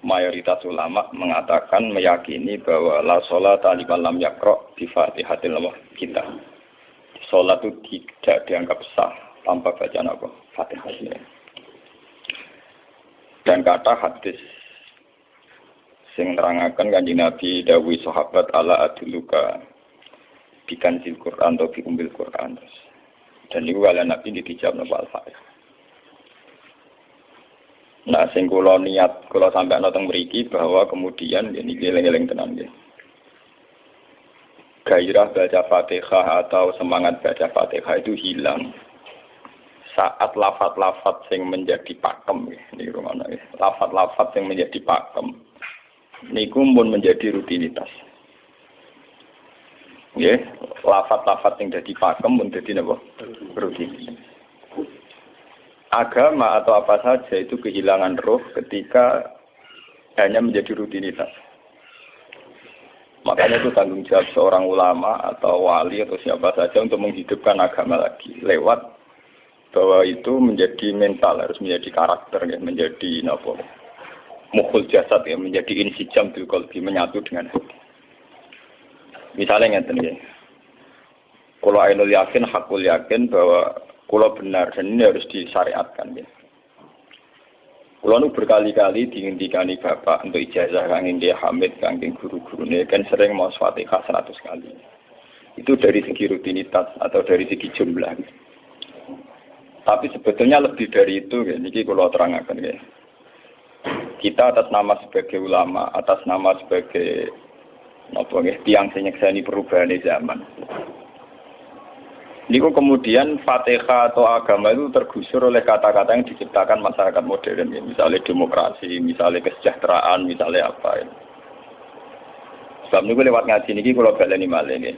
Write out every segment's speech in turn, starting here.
mayoritas ulama mengatakan meyakini bahwa la sholata liman lam yaqra bi Fatihatil kitab. Salat itu tidak dianggap sah tanpa bacaan apa? Fatihah. Dan kata hadis sing nerangaken Kanjeng Nabi dawuh sahabat ala aduluka bikanzil Quran atau bikumbil Quran. Dan itu kalian Nabi dijawab napa Al-Fatihah. Nah, sing kula niat kula sampai nonton mriki bahwa kemudian ini geleng-geleng tenan nggih. Gairah baca Fatihah atau semangat baca Fatihah itu hilang saat lafaz-lafaz yang menjadi pakem nggih. Niku ngono nggih. Lafaz-lafaz yang menjadi pakem niku pun menjadi rutinitas. Nggih, lafaz-lafaz yang jadi pakem pun dadi napa? Rutinitas. Agama atau apa saja itu kehilangan roh ketika hanya menjadi rutinitas. Makanya itu tanggung jawab seorang ulama atau wali atau siapa saja untuk menghidupkan agama lagi lewat bahwa itu menjadi mental, harus menjadi karakter, ya, menjadi mukhul jasad, ya, menjadi insijam bil qalbi, menyatu dengan hati. Misalnya ngeten ya. Kalau ainul yakin, hakul yakin bahwa kalau benar, dan ini harus disyariatkan ya. Kalau nu berkali-kali dihentikan bapak untuk ijazah kanging dia hamid, kanging guru-guru ini kan sering mau Fatihah 100 kali. Itu dari segi rutinitas atau dari segi jumlah. Tapi sebetulnya lebih dari itu, ya. Ini kalau terangkan ya. Kita atas nama sebagai ulama, atas nama sebagai tiang senyekseni perubahan zaman. Niku kemudian Fatihah atau agama itu tergusur oleh kata-kata yang diciptakan masyarakat modern, ya. Misalnya demokrasi, misalnya kesejahteraan, misalnya apa. Ya. Sebab niku lewat ngaji niki kula baleni malih nggih.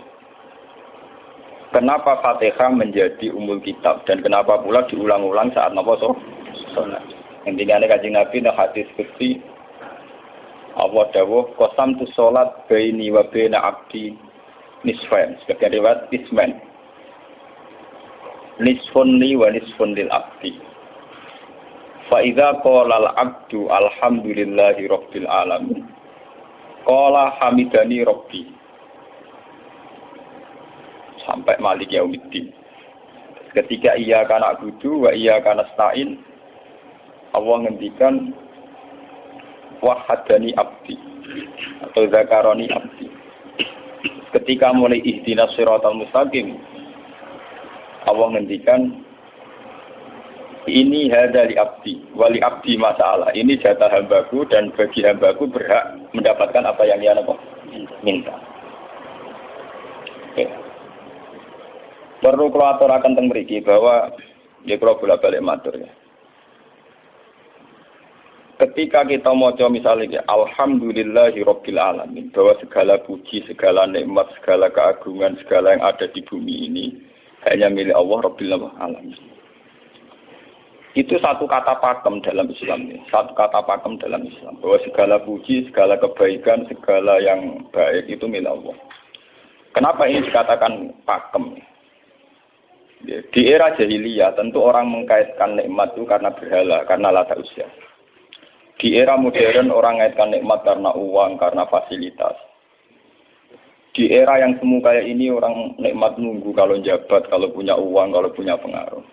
Kenapa Fatihah menjadi umul kitab dan kenapa pula diulang-ulang saat napa salat? Intinya Kanjeng Nabi nang hadis qudsi Allah dawuh qasam tu salat baini wa baina abdi nisfain, sebagai riwayat isman. Nisfun li wa nisfun lil abdi. Fa idza qala al abdu alhamdulillahi rabbil alamin. Qala hamidani rabbi. Sampai malik yaumiddin. Ketika ia kana abudu wa ia kana stain, Allah ngendikan wahadani abdi atau zakaroni abdi. Ketika mulai ihdinas siratal mustaqim, Allah ngendikan ini hadza li abdi wa li abdi masalah. Ini jatah hambaku dan bagi hambaku berhak mendapatkan apa yang dia minta. Okay. Perlu kula aturaken teng mriki bahwa ya kula bolak-balik matur ya. Ketika kita maca misalnya alhamdulillahi rabbil alamin, bahwa segala puji, segala nikmat, segala keagungan, segala yang ada di bumi ini hanya milik Allah Rabbil Alamin. Itu satu kata pakem dalam Islam. Satu kata pakem dalam Islam. Bahwa segala puji, segala kebaikan, segala yang baik itu milik Allah. Kenapa ini dikatakan pakem? Di era jahiliyah tentu orang mengkaitkan nikmat itu karena berhala, karena lata usia. Di era modern orang mengaitkan nikmat karena uang, karena fasilitas. Di era yang semu kayak ini orang nikmat nunggu kalau jabat, kalau punya uang, kalau punya pengaruh.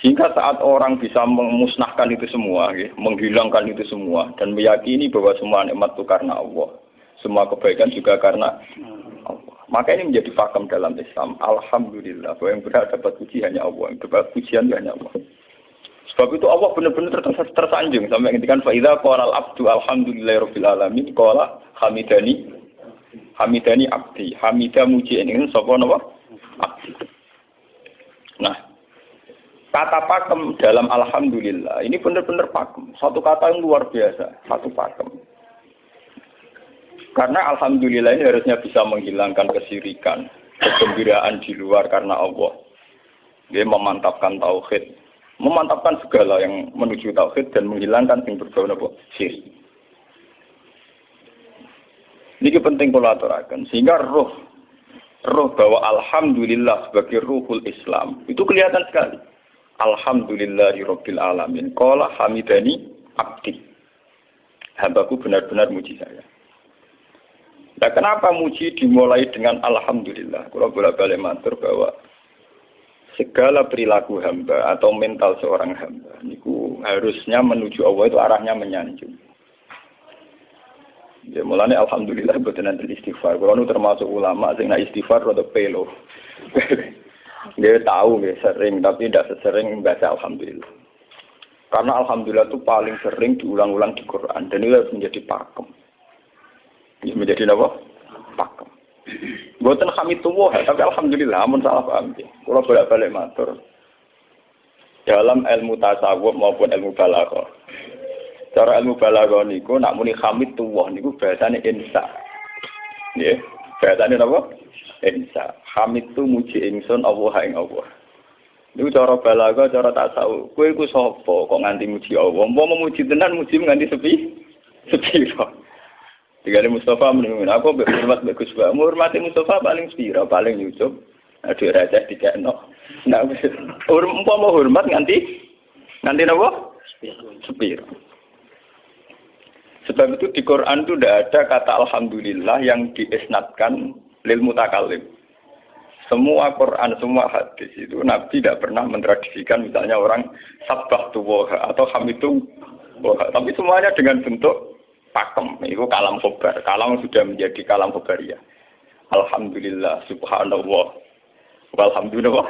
Sehingga saat orang bisa memusnahkan itu semua, menghilangkan itu semua, dan meyakini bahwa semua nikmat itu karena Allah, semua kebaikan juga karena Allah. Maka ini menjadi pakem dalam Islam. Alhamdulillah, bahwa yang berhak dapat puji hanya Allah, yang dapat pujian hanya Allah. Sebab itu Allah benar-benar tersanjung sampai ngendikan fa idza qala al-abdu alhamdulillahirabbil alamin qala hamidani abdi, hamidah muji ini sapa napa? Abdi. Nah, kata pakem dalam alhamdulillah ini benar-benar pakem. Satu kata yang luar biasa, satu pakem. Karena alhamdulillah ini harusnya bisa menghilangkan kesyirikan, kegembiraan di luar karena Allah. Dia memantapkan tauhid, memantapkan segala yang menuju tauhid dan menghilangkan yang berbau napa? Syirik. Ini penting kalau aturakan, sehingga roh bahwa alhamdulillah sebagai ruhul Islam itu kelihatan sekali. Alhamdulillahirabbil alamin. Qala hamidani abdi. Hambaku benar-benar muji saya. Nah, kenapa muji dimulai dengan alhamdulillah? Kalau bolak-balik matur bahwa segala perilaku hamba atau mental seorang hamba niku harusnya menuju Allah itu arahnya menyanjung. Ya mulanya alhamdulillah boten enten istighfar. Kalau nu termasuk ulama sing nak istighfar rada pelo. Dia tahu ya sering tapi tidak sesering baca alhamdulillah. Karena alhamdulillah itu paling sering diulang-ulang di Quran dan itu harus menjadi pakem. Ya, menjadi apa? Pakem. Boten hamitullah, tapi alhamdulillah amun salah paham ya. Kalau bolak-balik matur. Dalam ilmu tasawuf maupun ilmu balaghah. Cara ilmu balaghah niku nak muni hamitullah niku bahasane insa. Nggih, bahasane napa? Insa. Hamid tu muji ingsun Allah ing Allah. Niku cara balaghah, cara tasawuf. Kowe iku sapa kok nganti muji Allah? Umpama muji tenan muji nganti sepiro. Digane Mustafa mending aku hormat bagus wae. Hormati Mustafa paling sepiro, paling nyucup. Aduh receh dikekno. Nah, umpama hormat nganti napa? Sepiro. Sebab itu di Quran itu tidak ada kata alhamdulillah yang diisnadkan lil mutakallim. Semua Quran, semua hadis itu Nabi tidak pernah mentradisikan misalnya orang sabbahtu wa atau hamidu wa. Tapi semuanya dengan bentuk pakem. Itu kalam khobar. Kalam sudah menjadi kalam khobariyah. Alhamdulillah, subhanallah, walhamdulillah.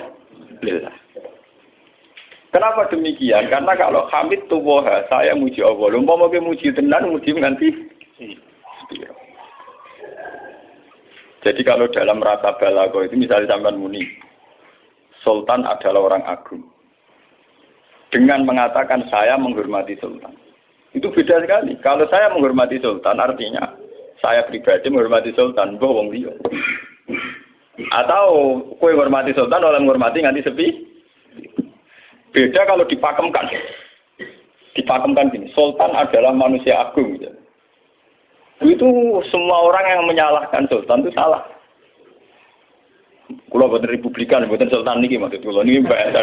Kenapa demikian? Karena kalau hamid tuwoha, saya muji Allah. Lumpah mau muji tenan, muji nanti. Jadi kalau dalam rasa balaghah itu misalnya sampean muni, Sultan adalah orang agung. Dengan mengatakan saya menghormati Sultan. Itu beda sekali. Kalau saya menghormati Sultan, artinya saya pribadi menghormati Sultan, mbah wong liya. Atau kowe menghormati Sultan, orang menghormati nganti sepi. Beda kalau dipakemkan. Dipakemkan gini, Sultan adalah manusia agung. Gitu. Itu semua orang yang menyalahkan Sultan itu salah. Kalau buatan Republikan, buatan Sultan ini maksud kalau ini bahasa.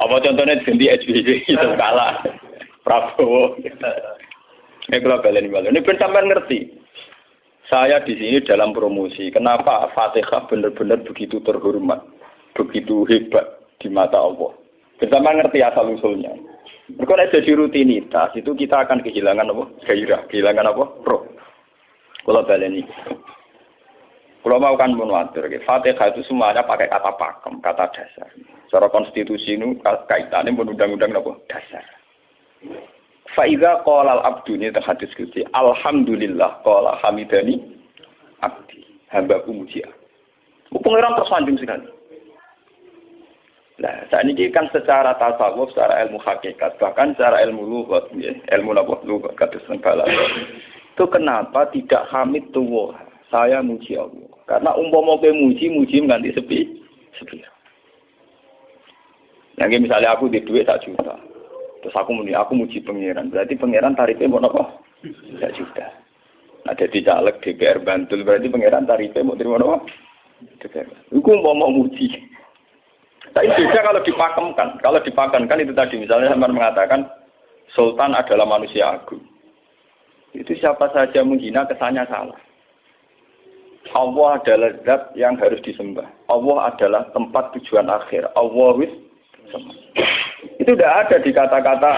Apa contohnya ganti SBY itu kalah Prabowo. Ini kalau kalian ini benar-benar ngerti. Saya di sini dalam promosi. Kenapa Fatihah benar-benar begitu terhormat, begitu hebat di mata Allah. Bersama ngerti asal usulnya. Kalau jadi rutinitas itu kita akan kehilangan apa? Gairah, kehilangan apa? Roh. Kalau kalian ini. Kalau mau kan menwatir, Fatihah itu semuanya pakai kata pakem, kata dasar. Secara konstitusi ini kaitannya undang-undang apa? Dasar. Faiza qala al-abdu ini terhadis skripsi. Alhamdulillah qala hamidani abdi. Hambaku muji aku. Pengiran tersanjung sekali. Nah, saat ini kan secara tasawuf, secara ilmu hakikat, bahkan secara ilmu lughat, ilmu lughat kata sengkala. Itu kenapa tidak hamid tuwah? Saya muji Allah. Karena umpama kowe muji nganti sepi. Yang misalnya aku di duit 1 juta. Terus aku muji pangeran. Berarti pangeran tarifnya mau apa? 1 juta. Nah, jadi caleg DPR Bantul berarti pangeran tarifnya mau terima apa? DPR. Iku mau muji. Tapi beda kalau dipakemkan. Kalau dipakemkan itu tadi misalnya sampai mengatakan Sultan adalah manusia agung. Itu siapa saja menghina kesannya salah. Allah adalah zat yang harus disembah. Allah adalah tempat tujuan akhir. Allah wis. Itu tidak ada di kata-kata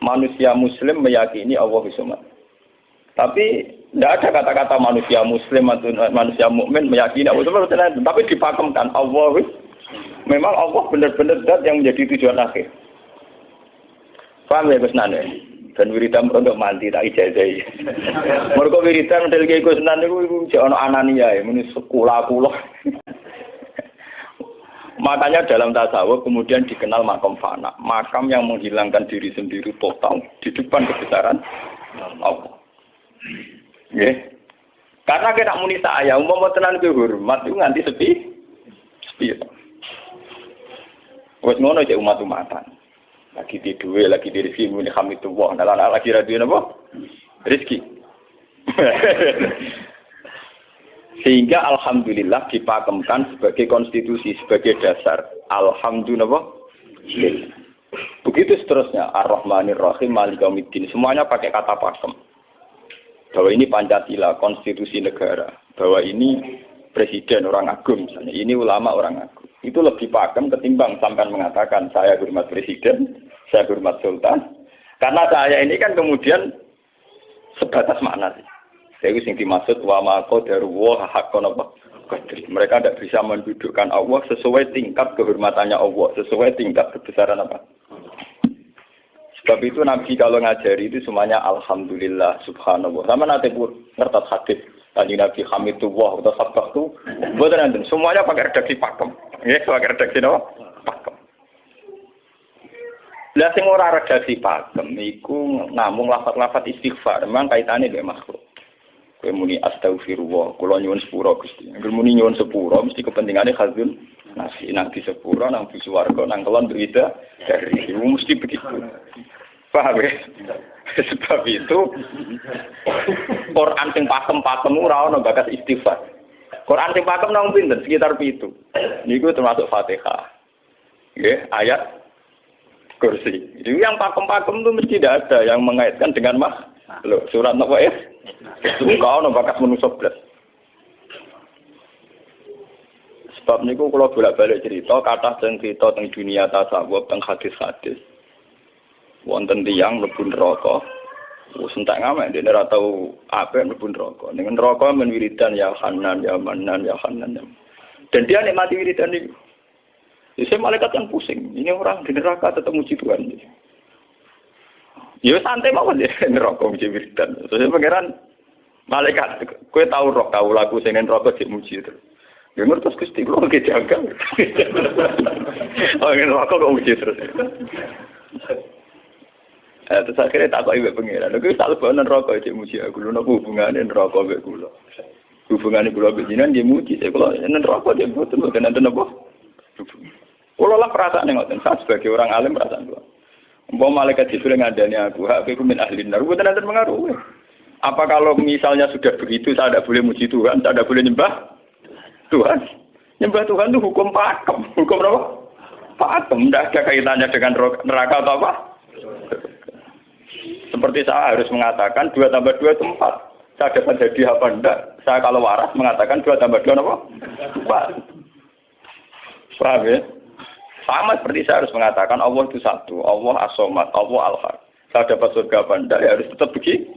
manusia muslim meyakini Allah wis. Tapi tidak ada kata-kata manusia muslim atau manusia mukmin meyakini Allah wis. Tapi dipakemkan Allah wis. Memang Allah benar-benar zat yang menjadi tujuan akhir. Paham ya Gus Nane? Dan wiridan untuk mandi tak ijazahi. Mergo wiridan model iki Gus Nane iku jek ana anania ya, muni sekolah kula. Makanya dalam tasawuf kemudian dikenal makam fana, makam yang menghilangkan diri sendiri total di depan kebesaran Allah. Nggih. Karena kita muni saya, umpama tenan ke hormat itu nganti sepi. Wes ngono cek umat-umatan. Lagi di duwe, lagi di rezeki muni hamidullah, lagi radio napa? Rezeki. Sehingga alhamdulillah dipakemkan sebagai konstitusi, sebagai dasar. Alhamdulillah. Begitu seterusnya, Ar-Rahmanir Rahim, Maliki Yaumiddin, semuanya pakai kata pakem. Bahwa ini Pancasila, konstitusi negara, bahwa ini presiden orang agung misalnya, ini ulama orang agung. Itu lebih pakem ketimbang sampai mengatakan saya hormat presiden, saya hormat sultan. Karena saya ini kan kemudian sebatas makna sih. Jadi yang dimaksud wa ma qadarullah haqqan qadri. Mereka tidak bisa mendudukkan Allah sesuai tingkat kehormatannya Allah, sesuai tingkat kebesaran apa. Sebab itu Nabi kalau ngajari itu semuanya alhamdulillah subhanallah. Sama nanti pun ngertas hadis tadi Nabi Hamidullah atau sabah itu bukan nanti semuanya pakai redaksi pakem. Ya, pakai redaksi apa? Pakem. Lah sing ora redaksi pakem iku namung lafaz-lafaz istighfar, memang kaitannya dengan makhluk. Kowe muni astagfirullah, kula nyuwun sepura Gusti. Angger muni nyuwun sepura mesti kepentingane khazun nasi nang di sepura nang di swarga nang kelon berita dari itu mesti begitu. Paham ya? Sebab itu Quran sing pakem-pakem ora ono bakat istighfar. Quran sing pakem nang pinten sekitar 7. Niku termasuk Fatihah. Nggih, ayat kursi. Jadi yang pakem-pakem itu mesti tidak ada yang mengaitkan dengan makhluk. Surat apa ya? Enggak ono bakat manusia blas. Sebab niku kula bolak-balik cerita kathah sing cerita teng dunia tasawuf teng hadis-hadis. Wonten tiyang mlebu neraka. Wis entek ngamek dene ora tau apik mlebu neraka. Ning neraka men wiridan ya Hanan ya Manan ya Hanan. Dan dia nikmati wiridan iki. Jadi malaikat kan pusing. Ini orang di neraka tetap muji Tuhan. Ya santai mawon ya neraka muji wiridan. Terus pangeran malaikat kowe tau roh tau lagu sing neraka dik muji itu. Ya ngertos Gusti kula ge jaga. Oh neraka kok muji terus. Terus akhirnya tak kok iwek pengiran. Lha tak lebokno neraka dik muji aku. Lha napa hubungane neraka mek kula? Hubungane kula mek jenengan nggih muji. Kula neraka dik mboten nenten apa? Kalau lah perasaan yang ngoten, saya sebagai orang alim perasaan gua. Umpama malaikat Jibril ngandani aku, hak aku min ahli nar, bukan nanti mengaruh. Apa kalau misalnya sudah begitu, saya tidak boleh muji Tuhan, saya tidak boleh nyembah Tuhan. Nyembah Tuhan itu hukum pakem, hukum apa? Pakem, tidak ada kaitannya dengan neraka atau apa? Seperti saya harus mengatakan 2 tambah 2 itu 4. Saya dapat jadi apa enggak? Saya kalau waras mengatakan 2 tambah 2 apa? 4. Paham ya? Sama seperti saya harus mengatakan Allah itu satu, Allah as-somad, Allah al-haq. Saya dapat surga apa enggak, ya harus tetap begitu.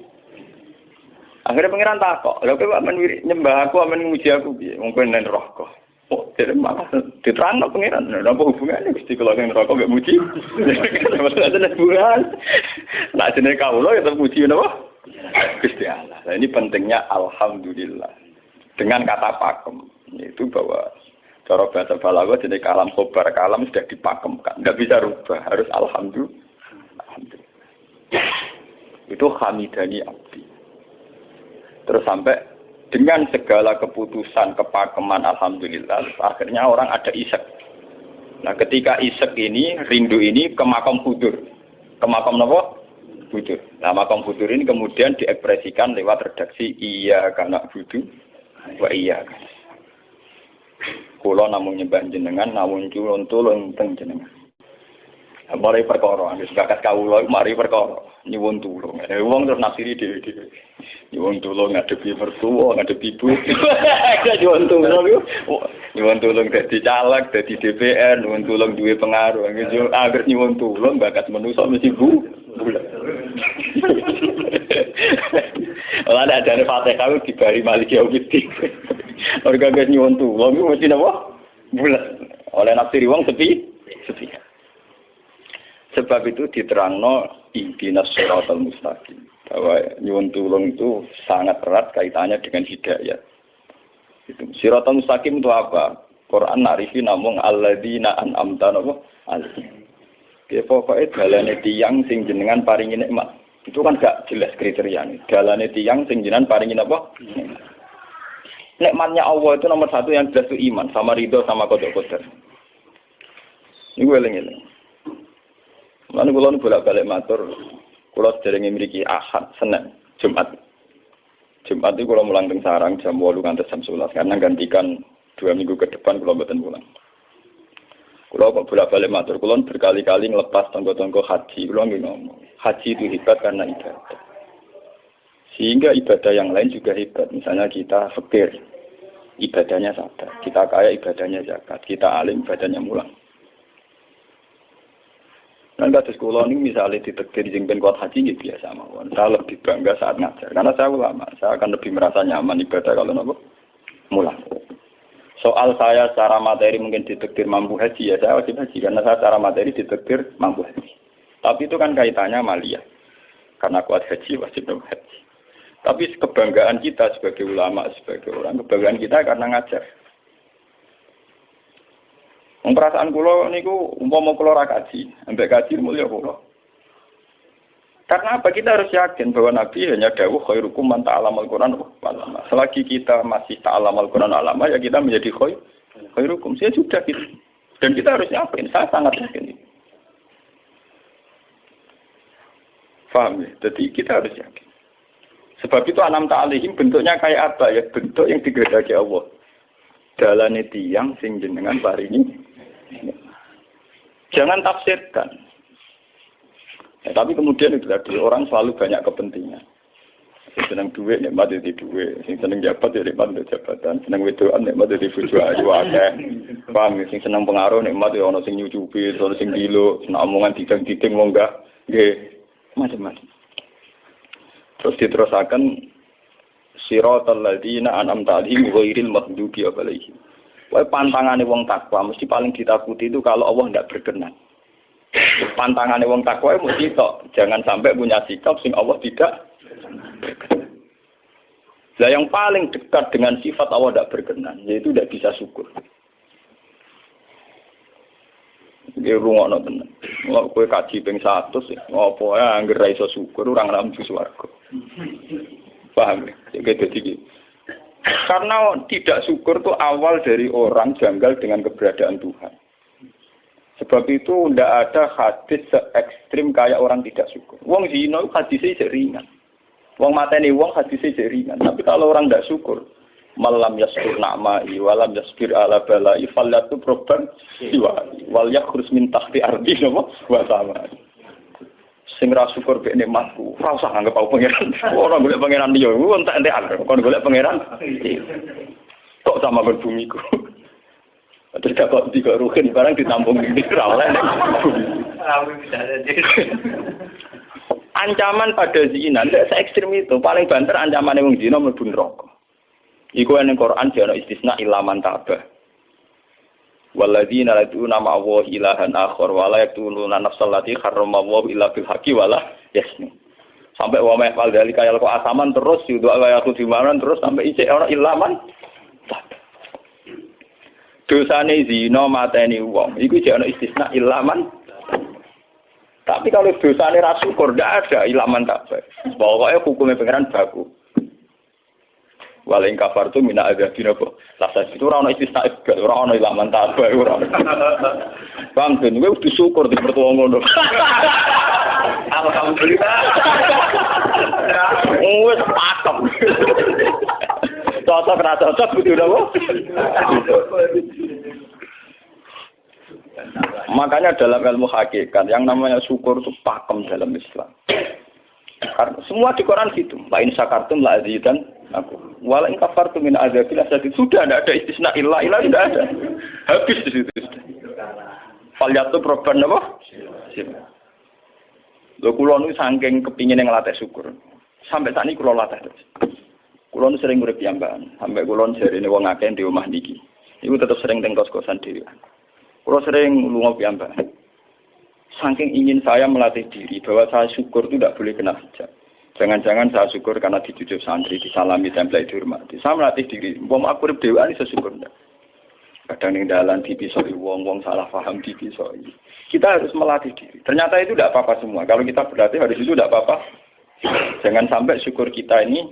Akhirnya pengiran takok, lha kowe amen nyembah aku, amen muji aku piye? Mungkin nen neraka. Oh, jadi malah diterangno pengiran, lha apa hubungannya Gusti kula ning neraka mek muji? Ada hubungan. Nah, jenenge kawula ya tetep muji napa? Gusti Allah. Nah, ini pentingnya alhamdulillah. Dengan kata pakem, itu bahwa cara bahasa balaghah jenis kalam khobar, kalam sudah dipakemkan, nggak bisa rubah, harus alhamdulillah. Itu hamidani abdi. Terus sampai dengan segala keputusan kepakeman alhamdulillah, akhirnya orang ada isek. Nah ketika isek ini, rindu ini ke makam hudur. Ke makam apa? Hudur. Nah makam hudur ini kemudian diekspresikan lewat redaksi iya kana hudu wa iya kana. Kula namung nyembah jenengan, namun culun tulung teng jenengan. Mari perkara, wis bakat kawula mari perkara nyuwun tulung. Wong terus nafsiri dhewe-dhewe. Nyuwun tulung ngadepi mertua, ngadepi ibu. Nyuwun tulung yo. Nyuwun tulung dadi caleg, dadi DPR, nyuwun tulung duwe pengaruh. Agar nyuwun tulung bakat manusa mesti bulat. Ora ada Fatihah dibari Maliki Yaumiddin. Orga guys nyuwun tulung mesti napa? Bulat. Oleh nafsiri wong sepi. Sebab itu diterangno ihdinas shiratal mustaqim. Bahwa nyuwun tulung itu sangat erat kaitannya dengan hidayah. Itu shiratal mustaqim itu apa? Quran narifi namung alladzina an'amta alaihim. Ya pokoknya dalane tiyang sing jenengan paringi nikmat. Itu kan gak jelas kriterianya. Dalane tiyang sing jenengan paringi apa? Nikmatnya Allah itu nomor 1 yang jelas itu iman sama ridho sama qada-qadar. Ini gue eling-eling. Lan kula nu bolak-balik matur, kula sederenge mriki Ahad, Senin, Jumat. Jumat itu kula mulang teng sarang jam 8 ngantos jam 11 karena gantikan 2 minggu ke depan kula mboten pulang. Kalau kok bolak-balik matur, kulon berkali-kali ngelepas tonggo-tonggo haji, kulon ngomong, haji itu hebat karena ibadah. Sehingga ibadah yang lain juga hebat. Misalnya kita fakir, ibadahnya sadar. Kita kaya, ibadahnya zakat. Kita alim, ibadahnya mulang. Nah, kados kula ini misalnya ditektir sing ben kuat haji ya biasa mawon. Saya lebih bangga saat ngajar karena saya ulama. Saya akan lebih merasa nyaman ibadah kalau nopo mulang. Soal saya secara materi mungkin ditektir mampu haji ya saya wajib haji karena saya secara materi ditektir mampu haji. Tapi itu kan kaitannya maliyah. Karena kuat haji wajib haji. Tapi kebanggaan kita sebagai ulama, sebagai orang, kebanggaan kita karena ngajar. Perasaan kula niku umpama kula ra kaji, ambek kaji mulya kula. Karena apa? Kita harus yakin bahwa Nabi hanya dawuh khairukum man ta'allamal Qur'an wa 'allama. Selagi kita masih ta'allamal Qur'an wa 'allama ya kita menjadi khairukum. Saya sudah gitu. Dan kita harus yakin, saya sangat yakin. Paham ya? Jadi kita harus yakin. Sebab itu anam ta'alihim bentuknya kayak apa ya? Bentuk yang digedaki Allah. Dalane tiyang sing jenengan paringi. Jangan tafsirkan. Ya, tapi kemudian itu tadi orang selalu banyak kepentingan. Sing seneng duit nikmat di duit, sing seneng jabat ya nikmat di jabatan, seneng wedoan nikmat di bojo ayu akeh. Paham sing seneng pengaruh nikmat ya ana sing nyucupi, ana sing dilo, seneng omongan didang-diding wong enggak nggih macam-macam. Terus diterusaken siratal ladzina an'amta 'alaihim ghairil maghdubi 'alaihim. Wae pantangane wong takwa mesti paling ditakuti itu kalau Allah tidak berkenan. Pantangane wong takwa mesti tok, jangan sampai punya sikap sing Allah tidak berkenan. Lah yang paling dekat dengan sifat Allah tidak berkenan yaitu tidak bisa syukur. Iki rungokno tenan. Kalau kowe kaji ping 100 apa ya anggere ra iso syukur ora ngambu swarga. Paham ya? Jadi karena tidak syukur itu awal dari orang janggal dengan keberadaan Tuhan. Sebab itu tidak ada hadis se-ekstrim kayak orang tidak syukur. Wong zina hadisnya ringan. Wong mateni wong hadisnya ringan. Tapi kalau orang tidak syukur, malam yaskur na'ma'i walam yasbir ala bala'i falyatu proban siwa'i wal yakhrus min tahti ardi wa sama. Sing ra syukur mek nikmatku, ora usah anggap aku pangeran. Ora golek pangeran liya, ku entek-entekan. Kon golek pangeran. Kok sama kon bumiku. Terus kok tiga ruhin barang ditampung di ra oleh. Ancaman pada zina, ndak se-ekstrem itu. Paling banter ancamane wong zina mlebu neraka. Iku ning Quran jane istisna ilaman tabah. Walladzina laduna ma'allahi ilahan akhar wa la yaqtuluna nafsal lati harramallahu illa bil haqqi wa la yasnu. Sampai wa ma fal dalika yal asaman terus yudu ala yaqtu dimanan terus sampai isih ora ilaman. Dosane zina mateni wong iku jek ana istisna ilaman. Tapi kalau dosane ra syukur ndak ada ilaman kabeh. Pokoke hukume pangeran baku. Waling kafar tu mina azabina po. Lasa itu ora ono istisna ibad, ora ono ilaman tabah ora. Bang ben kowe kudu syukur di mertua ngono. Alhamdulillah. Wes pakem. Cocok ra cocok kudu napa? Makanya dalam ilmu hakikat yang namanya syukur itu pakem dalam Islam. Karena semua di Quran gitu. Lain syakartum la azidan aku. Wala in kafartum min azabil asadid. Sudah tidak ada istisna illa tidak ada. Habis di situ. Falyatu proban apa? Lho kula nu saking kepingin ngelatih syukur. Sampai saat ini kula latih terus. Kula nu sering urip piyambakan. Sampai kula jarene wong akeh di omah niki. Iku tetep sering teng kos-kosan dhewe. Kula sering lunga piyambakan. Saking ingin saya melatih diri bahwa saya syukur itu tidak boleh kena hijab. Jangan-jangan saya syukur karena dicucuk santri, disalami, tempel, dihormati. Saya melatih diri. Wong aku urip dhewe ani syukur ndak. Kadang ning dalan dipisoi wong salah paham dipisoi. Kita harus melatih diri. Ternyata itu tidak apa-apa semua. Kalau kita berlatih harus itu tidak apa-apa. Jangan sampai syukur kita ini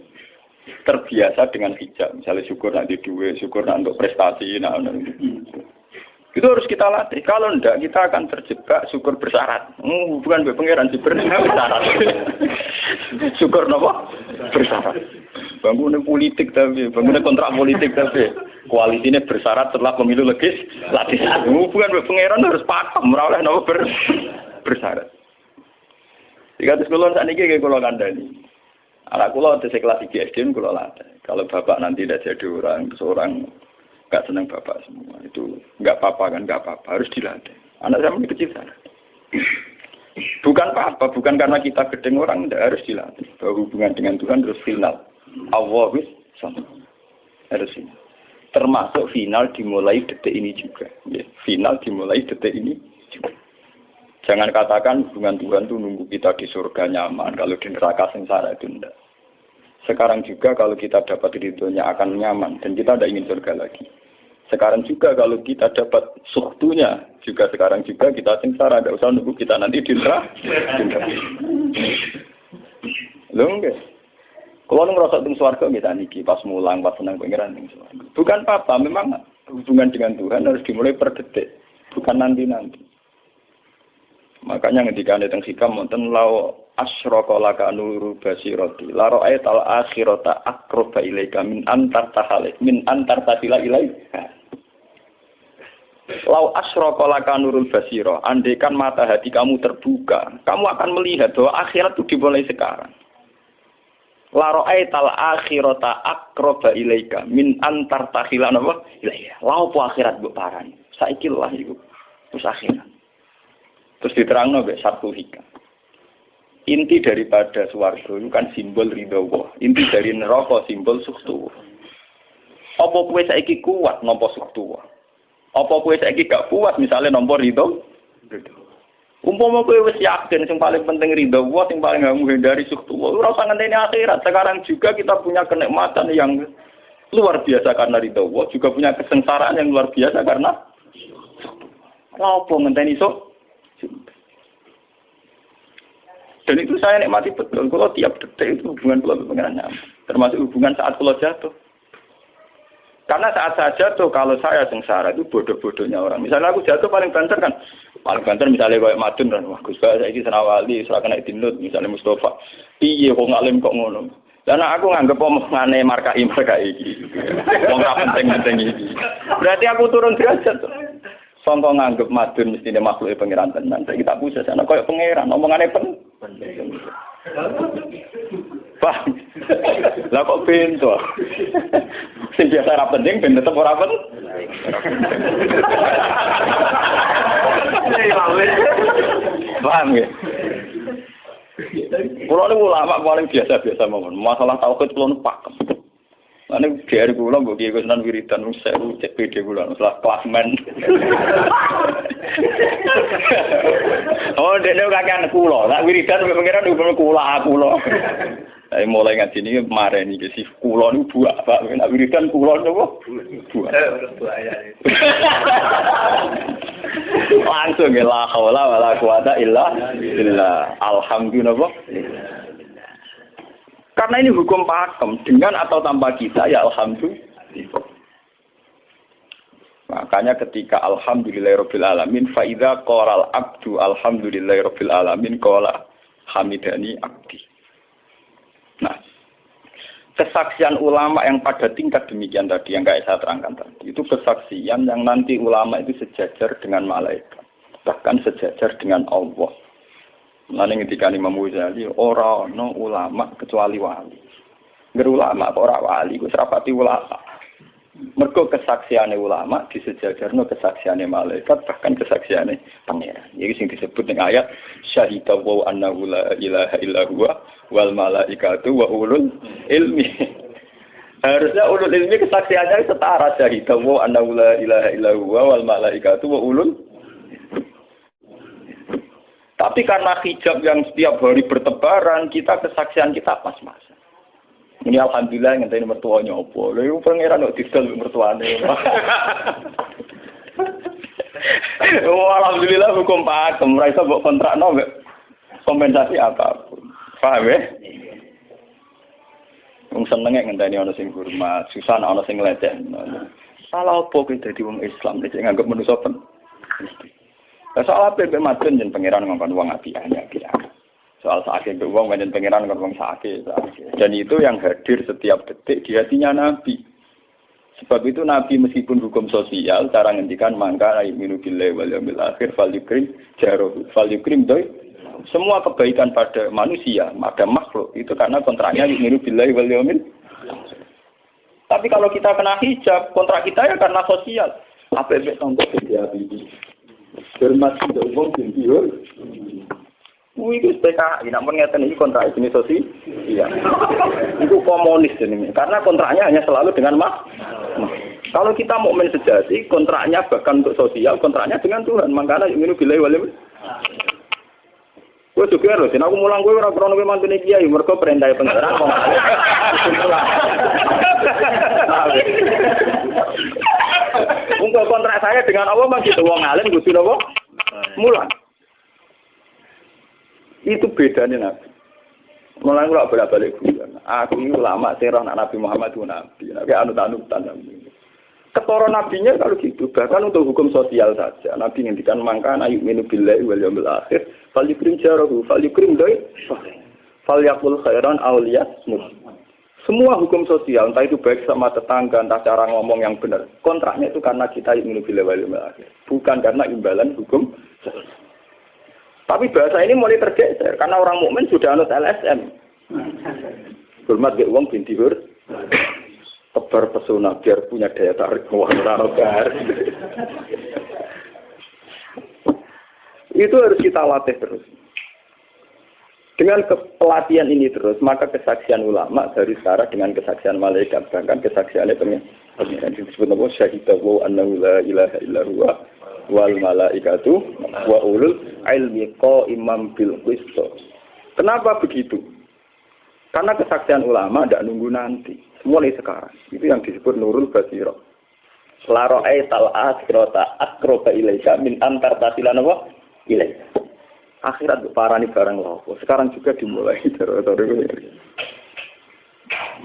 terbiasa dengan hijab. Misalnya syukur nanti duit, syukur nanti untuk prestasi. Itu harus kita latih. Kalau enggak, kita akan terjebak syukur bersyarat. Bukan pangeran sih bersyarat. Syukur apa? Bersyarat. Bangunnya politik tapi, bangunnya kontrak politik tapi, koalisinya bersyarat setelah pemilu legislatif. Hubungan pangeran harus pakem, ora oleh napa bersyarat. Jika terus kula sakniki nggih kula kandhani. Anak kula tesih kelas 3 SD kula latih. Kalau bapak nanti tidak jadi seorang nggak senang bapak semua itu nggak apa-apa kan, nggak apa-apa, harus dilatih. Anak saya masih kecil sana. Bukan apa-apa, bukan karena kita gedeng orang, tidak harus dilatih. Bahwa hubungan dengan Tuhan harus final. Allah sama. Harus final. Termasuk final dimulai detik ini juga. Ya, final dimulai detik ini juga. Jangan katakan hubungan Tuhan itu nunggu kita di surga nyaman, kalau di neraka sengsara itu tidak. Sekarang juga kalau kita dapat ridhonya akan nyaman, dan kita tidak ingin surga lagi. Sekarang juga kalau kita dapat suhtunya, juga sekarang juga kita sengsara, tidak usah nunggu kita nanti di neraka. Loh enggak. Kalau ngerasa teng swarga kita niki pas mulang, pas senang pengiran teng swarga. Bukan apa-apa, memang hubungan dengan Tuhan harus dimulai per detik, bukan nanti-nanti. Makanya ketika ada teng hikam wonten lau asyraka laka nuru basirati la ra'aital akhirata aqraba ilaika min antar tasila ilaika. Lau asyraka laka nurul basira, andaikan mata hati kamu terbuka, kamu akan melihat bahwa akhirat itu dimulai sekarang. La ra'aital akhirata aqraba ilaika min antar tasila ilaika. Lau po akhirat mbok parani. Saiki lho iku. Terus akhirat. Terus diterangno mbek satu hikam. Inti daripada swarga itu kan simbol ridho Allah. Inti dari neraka simbol suktu. Apa kowe saiki kuat nampa suktu? Apa kowe saiki gak kuat misalnya nampa ridho? Umpama kowe wis yakin sing paling penting ridho Allah, sing paling gak menghindari suktu. Ora usah ngenteni akhirat. Sekarang juga kita punya kenikmatan yang luar biasa karena ridho Allah, juga punya kesengsaraan yang luar biasa karena suktu. Apa ngenteni sok? Dan itu saya nikmati betul. Kalau tiap detik itu hubungan kalau dengan nyaman. Termasuk hubungan saat kalau jatuh. Karena saat saya jatuh, kalau saya sengsara itu bodoh-bodohnya orang. Misalnya aku jatuh paling banter kan. Paling banter misalnya kayak Madun kan. Wah Gus saya ini senawali, serahkan Dinut, misalnya Mustafa. Iya kok ngalim kok ngono. Dan aku nganggep omongane markai iki. Wong ra penting-penting iki. Berarti aku turun derajat. Sangka nganggep Madun mestine makhluk pangeran tenan. Saiki tak pusat ana koyo pangeran omongane penting. Pak. Lah kok pintu. Sing biasa ora penting ben tetep ora penting. Paham ya? Kulo niku ulama paling biasa-biasa mawon. Masalah tauhid kulo pakem. Ane biar kula mbok kiye Sunan Wiridan sewu cek PD kula salah klasmen. Oh, dene kakean kula. Lah wiridan sampe pengiran hukum kula. Saya mulai ngaji niki mareni iki si kula niku buak, Pak. Nek wiridan kula niku buak. Langsung la haula wala quwata illa billah. Alhamdulillah. Karena ini hukum pakem, dengan atau tanpa kita, ya alhamdulillah. Makanya ketika alhamdulillahirabbil alamin fa idza qala abdu alhamdulillahirabbil alamin qala hamidani abdi. Nah, kesaksian ulama yang pada tingkat demikian tadi yang kayak saya terangkan tadi, itu kesaksian yang nanti ulama itu sejajar dengan malaikat, bahkan sejajar dengan Allah. Lalu ketika Imam Ghazali ora ono ulama kecuali wali. Ngger ulama kok ora wali, kok serapati ulama. Mergo kesaksiane ulama disejajarno kesaksiane malaikat bahkan kesaksiane pangeran. Iki sing disebut ning ayat syahidallahu annahu la ilaha illa huwa wal malaikatu wa ulul ilmi. Harusnya ulul ilmi kesaksiannya setara syahidallahu annahu la ilaha illa huwa wal malaikatu wa ulul. Tapi karena hijab yang setiap hari bertebaran, kita kesaksian kita pas-pasan. Ini alhamdulillah ngenteni mertuanya apa. Lha iku pangeran kok disel mertuane. Oh alhamdulillah hukum pakem, ora iso mbok kontrakno mbek kompensasi apapun. Paham ya? Wong senenge ngenteni ana sing hormat, susah ana sing nglecehno. Salah apa kuwi dadi wong Islam nek nganggep manusa pen. Soal apa yang macam jen pangeran ngomong uang apiannya kira. Soal sakit uang jen pangeran ngomong sakit. Dan itu yang hadir setiap detik di hatinya Nabi. Sebab itu Nabi meskipun hukum sosial, cara ngendikan mangka yu'minu billahi wal yaumil akhir falyukrim jarohu falyukrim doi. Semua kebaikan pada manusia, pada makhluk itu karena kontraknya yu'minu billahi wal yaumil. Tapi kalau kita kena hijab, kontrak kita ya karena sosial. Apa yang contoh dia ini? Hormat tidak umum bintiur. Itu PKI, namun ngeten ini kontrak jenis sosial. Iya. Itu komunis ini. Karena kontraknya hanya selalu dengan Kalau kita mukmin sejati, kontraknya bahkan untuk sosial, kontraknya dengan Tuhan. Makanya yu'minu billahi wal yaumil. Gue juga loh, aku mulang gue ora krono kowe mantune kiai, mergo perintah pangeran kok. Untuk kontrak saya dengan Allah masih wong alim kudu napa? Mulang. Itu bedanya Nabi. Mulang kula bolak-balik guyon. Aku iki ulama sing roh Nabi Muhammad itu nabi. Nabi anut-anutan nabi. Ketara nabinya kalau gitu, bahkan untuk hukum sosial saja. Nabi ngendikan mangkana yu'minu billahi wal yaumil akhir, falyukrim jarahu, falyukrim doi, falyaqul khairan aw liyasmut. Semua hukum sosial, entah itu baik sama tetangga, entah cara ngomong yang benar. Kontraknya itu karena kita yu'minu billahi wal yaumil akhir, bukan karena imbalan hukum sosial. Tapi bahasa ini mulai tergeser karena orang mukmin sudah anut LSM. Hormat ke uang binti hur. Tebar pesona biar punya daya tarik warna. Itu harus kita latih terus. Dengan pelatihan ini terus, maka kesaksian ulama dari sekarang dengan kesaksian malaikat, bahkan kesaksiannya pengiran disebut nama syahidahu annahu la ilaha illa huwa wal malaikatu wa ulul ilmi qaimam bil qist. Kenapa begitu? Karena kesaksian ulama tidak nunggu nanti, mulai sekarang. Itu yang disebut nurul basirah. La ra'aital akhirata aqraba ilaika min antar tasilan apa? Ilaika. Akhirat parani barang lopo. Sekarang juga dimulai dari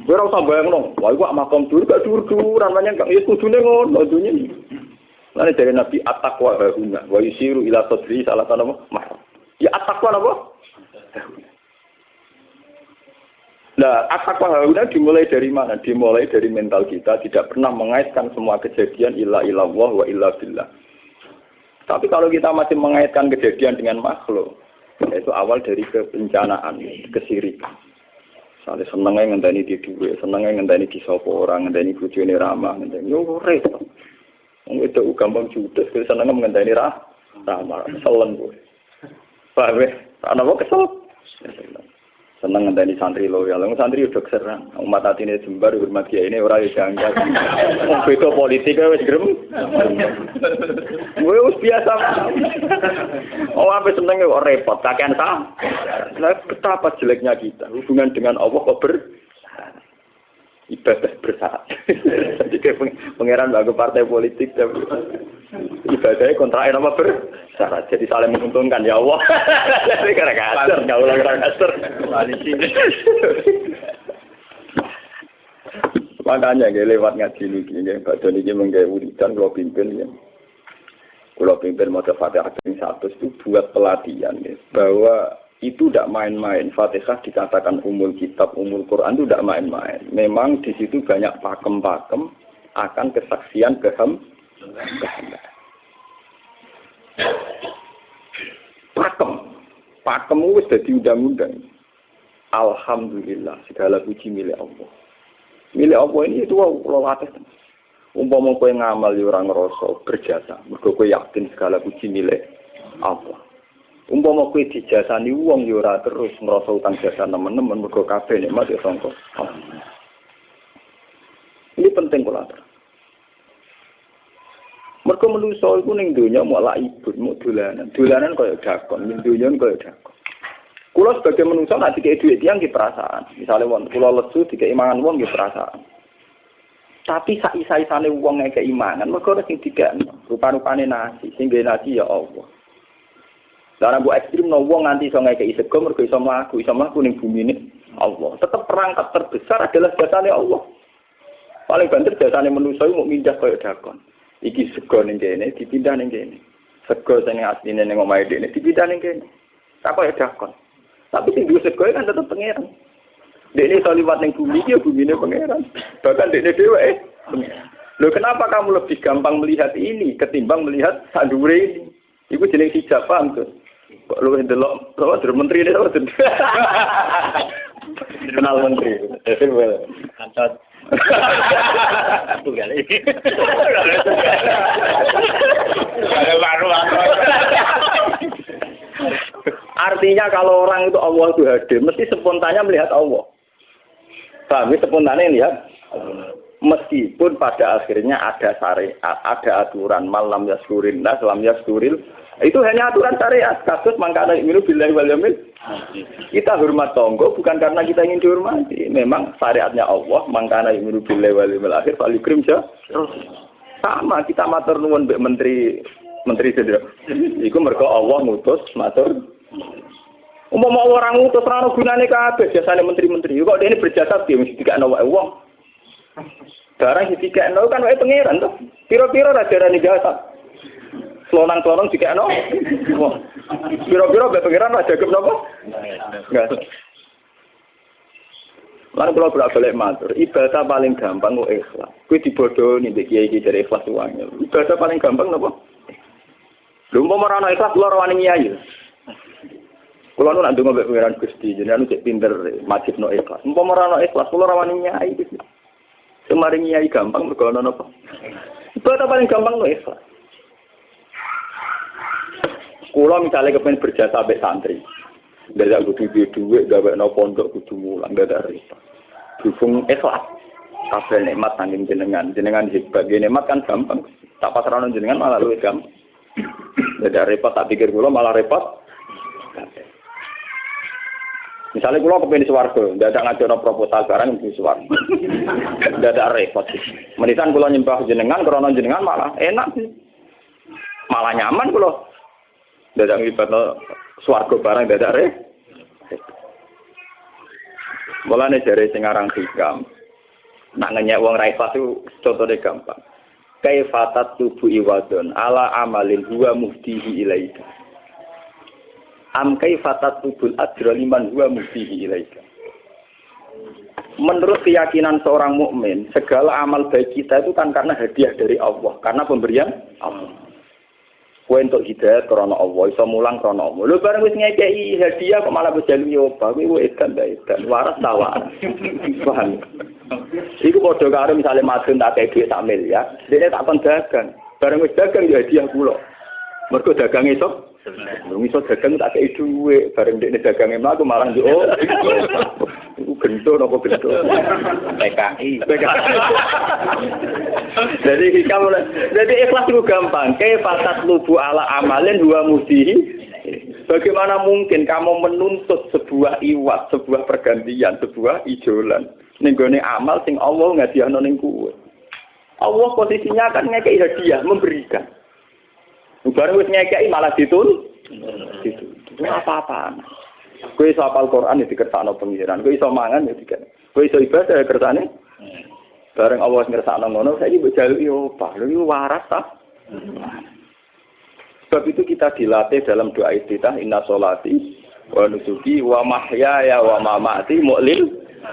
gue ora usah bayangno, wah iku makom dur gak dur-duran namanya gak ya kudune ngono dunya. Lan dari Nabi at-taqwa huna wa yusiru ila sadri salah tanama mah. Ya at-taqwa apa? Nah, at-taqwa huna dimulai dari mana? Dimulai dari mental kita, tidak pernah mengaitkan semua kejadian illa illallah wa illa billah. Tapi kalau kita masih mengaitkan kejadian dengan makhluk, itu awal dari kebencanaan, kesirikan. Misalnya senengnya ngenteni di duwe, senengnya ngenteni di sopo orang, ngenteni bojone ramah, ngenteni yo repot. Wong itu gampang judes, senengnya ngenteni ramah, keselen kowe. Paham ya? Ana kok kesel? Seneng ngenteni santri loyal. Santri udah keserang. Umat atine jembar hormat kiai ini ora janggal. Wong beda politik wis grem. Wis biasa. Oh, apa seneng kok repot, kakean ta. Lah betapa jeleknya kita. Hubungan dengan Allah kok ibadah bersyarat. Jadi pangeran bagi partai politik ibadahnya kontrak apa bersyarat. Jadi saling menguntungkan ya Allah. Jadi karena kasar, nggak ulang kasar. Makanya lewat ngaji ini, Pak Doni ini menggawe wiridan kalau pimpin ya. Kalau pimpin mau Fatihah yang 1 itu buat pelatihan ya, bahwa itu tidak main-main. Fatihah dikatakan umul kitab, umul Quran itu tidak main-main. Memang di situ banyak pakem-pakem akan kesaksian kehendak. Pakem wis dadi undang-undang. Alhamdulillah segala puji milik Allah. Milik Allah ini itu kula latih. Umpama kowe ngamal yo ora ngrasa berjasa, mergo kowe yakin segala puji milik Allah. Umpama kowe dijasani wong yo ora terus ngrasa utang jasa nemen-nemen mergo kabeh nikmat yo sangka. Ini penting kula atur. Mergo manusa iku ning donya mau laibun, mau dolanan. Dolanan kaya dakon, ning donya kaya dakon. Kula sebagai manusa nek dikek dhuwit tiyang nggih perasaan. Misale wong kula lesu dikek imangan wong nggih perasaan. Tapi sak-isa-isane wong ngekek imangan, mergo sing dikekno rupa-rupane nasi, sing ngene nasi ya Allah. Lah mbok ekstrem no wong nganti iso ngekeki sego mergo iso mlaku ning bumine Allah. Tetep perangkat terbesar adalah jasane Allah. Paling banter jasane manusa iku mung mindah kaya dakon. Iki sego ning kene dipindah ning kene. Sego sing asline ning omahe dene dipindah ning kene. Tak kaya dakon. Tapi sing duwe sego kan tetep pangeran. Dene iso liwat ning bumi iki ya bumine pangeran. Bahkan dene dhewe pangeran. Loh kenapa kamu lebih gampang melihat ini ketimbang melihat sadure ini? Iku jeneng hijab paham tuh. Kok lu ndelok sama menteri ini sama kenal menteri. Kantor. Tunggal ini. Artinya kalau orang itu Allah itu hadir, mesti spontannya melihat Allah. Paham? Spontannya lihat. Meskipun pada akhirnya ada syariat, ada aturan malam yaskurin nas, lam yaskuril. Itu hanya aturan syariat. Kasus mangkana iminu billahi wal yaumil. Kita hormat tonggo bukan karena kita ingin dihormati. Memang syariatnya Allah, mangkana iminu billahi wal yaumil akhir fal yukrim ja. Sama kita matur nuwun mbek menteri sedherek. Iku mergo Allah ngutus matur. Umpama orang ngutus ora ono gunane kabeh jasane menteri-menteri. Kok dene berjasa piye mesti dikakno wae wong. Barang dikakno kan wae pangeran to. Pira-pira ra jarane jasa. Selonang-selonang dikakno. Wong. Pira-pira wae pangeran ra jagep napa? Enggak. Lan kula bolak-balik matur, ibadah paling gampang kok ikhlas. Kuwi dibodohi mbek kiai-kiai dari ikhlas wae. Ibadah paling gampang napa? Lha umpama ora ana ikhlas kula ora wani nyai. Kula nu nak ndonga mbek pangeran Gusti, jenengan cek pinter majibno ikhlas. Umpama ora ana ikhlas kula ora wani nyai. Semaring nyai gampang mergo ana napa? Ibadah paling gampang kok ikhlas. Kula misalnya kepen berjasa mbek santri. Dadak kudu duwe gawekno pondok kudu mulang dadak repot. Dukung ikhlas. Kabeh nikmat saking jenengan hebat. Nikmat kan gampang. Tak pasrahno jenengan malah luwih gampang. Dadak repot tak pikir kula malah repot. Misalnya kula kepen di swarga, dadak ngajono proposal barang di swarga. Dadak repot. Menitan kula nyembah jenengan krana jenengan malah enak sih. Malah nyaman kula. Dadak ngibadno swarga barang dadak repot. Mulane jare sing aran hikam. Nak ngenyek wong ra ikhlas itu contone gampang. Kaifatat tubu iwadon ala amalin huwa muftihi ilaika. Am kaifatat tubul ajra liman huwa muftihi ilaika. Menurut keyakinan seorang mukmin, segala amal baik kita itu kan karena hadiah dari Allah, karena pemberian Allah. Kowe entuk hidayah krana Allah, iso mulang krana Allah. Lho bareng wis ngekeki hadiah kok malah bejalu yo apa, kowe edan ta edan, waras ta waras. Paham? Iku padha karo misale madun tak kei dhuwit sak miliar, dene tak kon dagang. Bareng wis dagang ya hadiah kula. Mergo dagang iso dagang tak kei dhuwit, bareng dekne dagange mlaku malah yo. Iku gento napa gento? PKI. Jadi ikhlas itu gampang. Kaifatat lubu ala amalin huwa mudihi. Bagaimana mungkin kamu menuntut sebuah iwat, sebuah pergantian, sebuah ijolan ning gone amal sing Allah ngadihno ning kowe. Allah posisinya kan ngekeki hadiah, memberikan. Bareng wis ngekeki malah ditul. Itu apa-apaan. Kowe iso hafal Quran ya dikersakno pengiran, kowe iso mangan ya dikene. Kowe iso ibadah ya kersane. Bareng Allah ngersakno ngono, saiki mbok jaluki opah. Lho iki waras ta? Sebab itu kita dilatih dalam doa iftitah inna sholati wa nusuki wa mahyaya wa mamati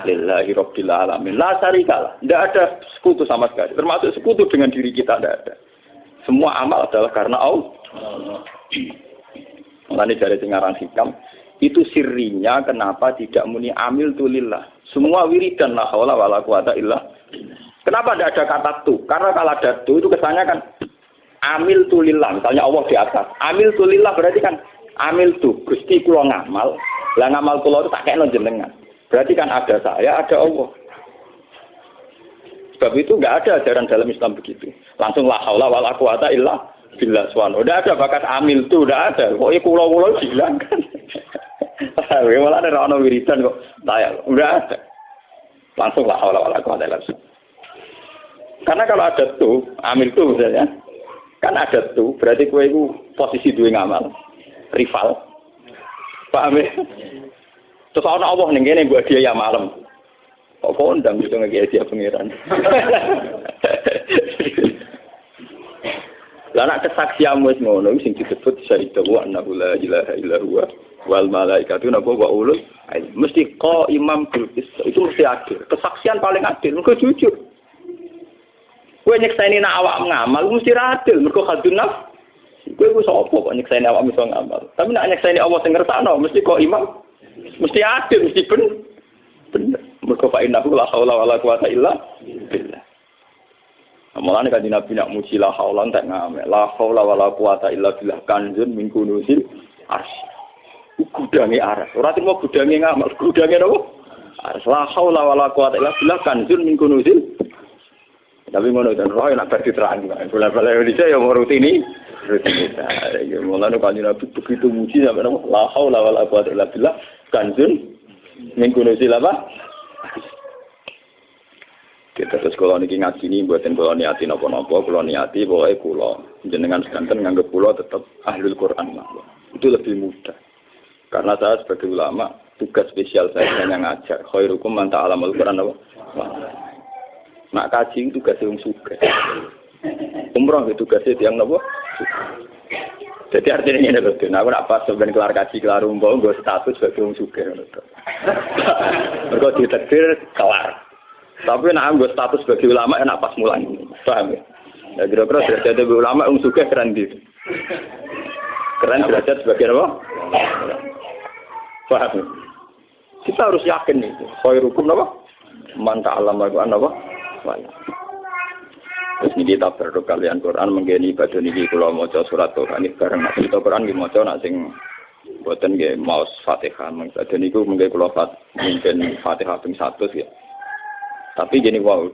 lillahi rabbil alamin. La syarikalah. Tidak ada sekutu sama sekali. Termasuk sekutu dengan diri kita tidak ada. Semua amal adalah karena Allah. Mulane dari singaran hikam itu sirrinya kenapa tidak muni amil tulillah. Semua wiridan la haula wala quwata illa. Kenapa tidak ada kata tu? Karena kalau ada tu itu kesannya kan amil tulillah. Misalnya Allah di atas. Amil tulillah berarti kan amil tu. Gusti kula ngamal. Lah ngamal kula itu tak kena jenengan. Berarti kan ada saya, ada Allah. Sebab itu enggak ada ajaran dalam Islam begitu. Langsung la haula wala quwata illa billah subhanahu. Enggak ada bakat amil tu, enggak ada. Pokoknya kula-kula dihilangkan. Malah ada orang wiridan kok tayang, enggak ada. Langsung lah awal-awal aku ada langsung. Karena kalau ada tuh, amil tuh misalnya, kan ada tuh, berarti kue itu posisi dua ngamal, rival. Paham ya? Terus orang Allah nih gini buat dia ya malam. Kok kondang gitu nggak dia pengiran. Lah kesaksian wis ngono sing disebut syahidu wa annahu la ilaha illa huwa wal malaikatu napa wa ulul mesti imam bil qist itu mesti adil. Kesaksian paling adil, engko jujur. Kowe nyekseni nak awak ngamal mesti ra adil, mergo hadun nafs. Kowe ku sapa kok nyekseni awak iso ngamal. Tapi nak nyekseni Allah sing ngersakno mesti kok imam. Mesti adil, mesti bener. Mergo fa inna la haula wala quwata illa billah. Mulane kan Nabi nak muji la haula entek ngamek. La haula wala quwata illa billah kanjun min kunuzil arsy. Gudange aras. Ora terima gudange ngamal, gudange napa? Aras. La haula wala quwata illa billah kanjun min kunuzil. Tapi ngono dan roh nak berarti terang. Bola-bola Indonesia yang rutini. Ya mulane kan Nabi begitu muji sampai napa? La haula wala quwata illa billah kanjun min kunuzil apa? Kita terus kalau niki ngaji ini buatin kalau niati nopo-nopo, kalau niati boleh kulo jenengan sekanten nganggep kulo tetap ahlul Quran itu lebih mudah. Karena saya sebagai ulama tugas spesial saya hanya ngajar. Khairukum man ta'allamul Quran apa? Nak kaji itu tugas yang suka. Umroh itu tugasnya yang nopo. Jadi artinya ini loh, nah aku nak pas sebenarnya kelar kaji kelar umroh gue status sebagai orang suka. Mereka ditakdir kelar. Tapi nak anggo status sebagai ulama enak pas mulan. Paham ya? Ya kira-kira derajat sebagai ulama suka keren gitu. Keren derajat sebagai apa? Paham ya? Kita harus yakin itu. Khairukum apa? Man ta'allama Al-Qur'an apa? Wala. Terus ini kita berdoa kalian Quran menggeni ibadah niki kula maca surat Tuhan ini bareng nak cerita Quran nggih maca nak sing boten nggih maos Fatihah. Ibadah niku mengke kula mungkin Fatihah ping 100 ya. Tapi gini wow,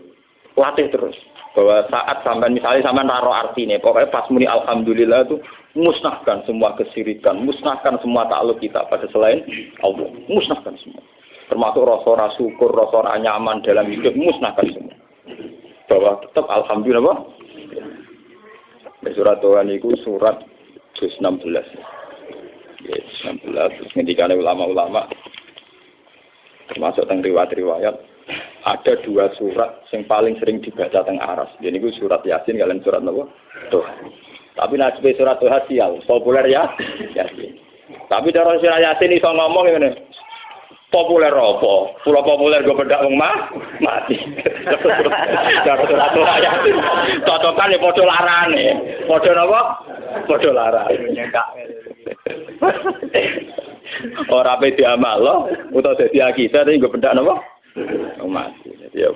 latih terus bahwa saat sampai misalnya sampai naro artinya, pokoknya pas muni alhamdulillah itu musnahkan semua kesirikan, musnahkan semua takluk kita pada selain Allah, musnahkan semua. Termasuk rasa syukur, rasa nyaman dalam hidup, musnahkan semua. Bahwa tetap alhamdulillah. Surat Tuhan itu surat 16. Yes, 16. Terus ngendikane ulama-ulama termasuk tentang riwayat-riwayat. Ada 2 surat yang paling sering dibaca teng aras. Jadi itu surat Yasin kalian surat apa? Tuhan. Tapi nasib surat Tuhan sial, populer ya Yasin. Tapi cara surat Yasin iso ngomong ngene. Populer apa? Pulau populer gue bedak wong mati. Cara surat Tuhan Yasin. Cocokan ya padha larane. Padha napa? Padha larane. Ora pe diamal utawa dadi akidah tapi gue bedak napa? Mati. Ya,